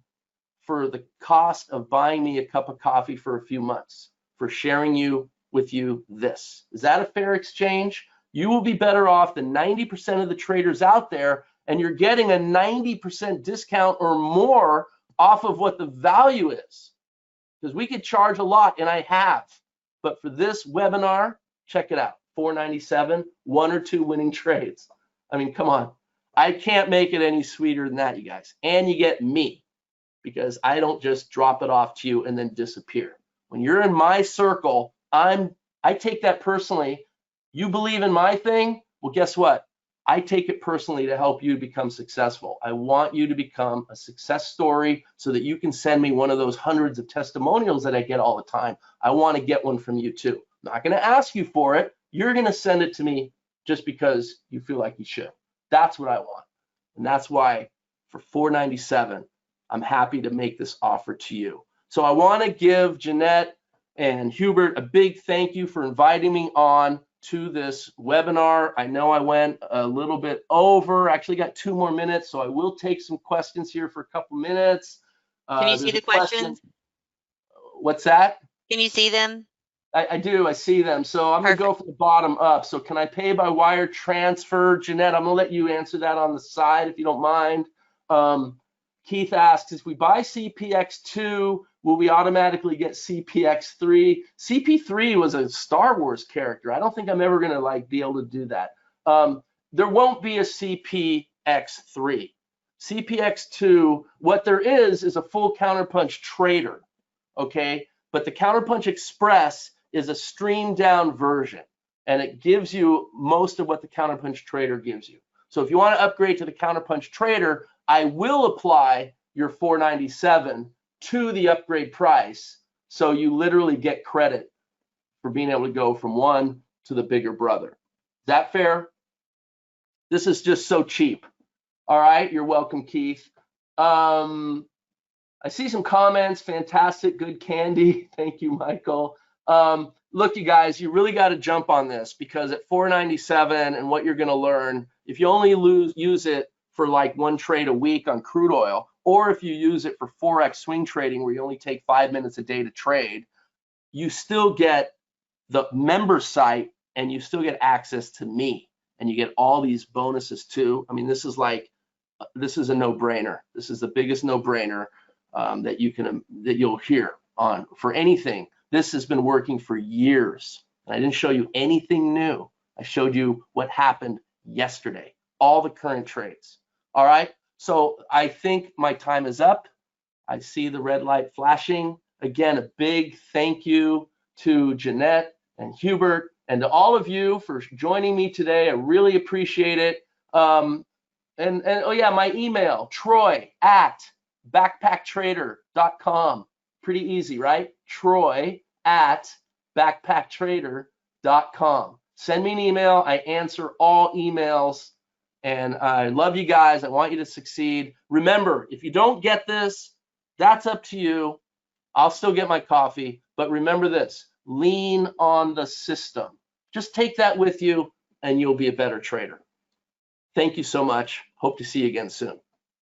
S1: for the cost of buying me a cup of coffee for a few months, for sharing with you this. Is that a fair exchange? You will be better off than 90% of the traders out there, and you're getting a 90% discount or more off of what the value is. Because we could charge a lot, and I have. But for this webinar, check it out, $4.97, 1 or 2 winning trades. I mean, come on. I can't make it any sweeter than that, you guys. And you get me, because I don't just drop it off to you and then disappear. When you're in my circle, I take that personally. You believe in my thing? Well, guess what? I take it personally to help you become successful. I want you to become a success story so that you can send me one of those hundreds of testimonials that I get all the time. I want to get one from you too. I'm not going to ask you for it. You're going to send it to me just because you feel like you should. That's what I want. And that's why for $4.97, I'm happy to make this offer to you. So I want to give Jeanette and Hubert a big thank you for inviting me on to this webinar. I know I went a little bit over, actually got 2 more minutes, so I will take some questions here for a couple minutes.
S2: Can you see the questions?
S1: What's that?
S2: Can you see them?
S1: I do, I see them. So I'm gonna go from the bottom up. So can I pay by wire transfer? Jeanette, I'm gonna let you answer that on the side if you don't mind. Keith asks, if we buy CPX2, will we automatically get CPX3? CP3 was a Star Wars character. I don't think I'm ever gonna be able to do that. There won't be a CPX3. CPX2, what there is a full Counterpunch Trader, okay? But the Counterpunch Express is a streamed down version, and it gives you most of what the Counterpunch Trader gives you. So if you want to upgrade to the Counterpunch Trader, I will apply your $4.97 to the upgrade price, so you literally get credit for being able to go from one to the bigger brother. Is that fair? This is just so cheap. All right, you're welcome, Keith. I see some comments. Fantastic, good candy. Thank you, Michael. Look, you guys, you really got to jump on this, because at $4.97 and what you're going to learn, if you only use it for like 1 trade a week on crude oil, or if you use it for Forex swing trading where you only take 5 minutes a day to trade, you still get the member site and you still get access to me, and you get all these bonuses too. I mean, this is a no-brainer. This is the biggest no-brainer that you'll hear on for anything. This has been working for years, and I didn't show you anything new. I showed you what happened yesterday, all the current trades. All right, so I think my time is up. I see the red light flashing. Again, a big thank you to Jeanette and Hubert and to all of you for joining me today. I really appreciate it. And oh yeah, my email, troy@backpacktrader.com. Pretty easy, right? troy@backpacktrader.com. Send me an email. I answer all emails, and I love you guys. I want you to succeed. Remember, if you don't get this, that's up to you. I'll still get my coffee, but remember this, lean on the system. Just take that with you, and you'll be a better trader. Thank you so much. Hope to see you again soon.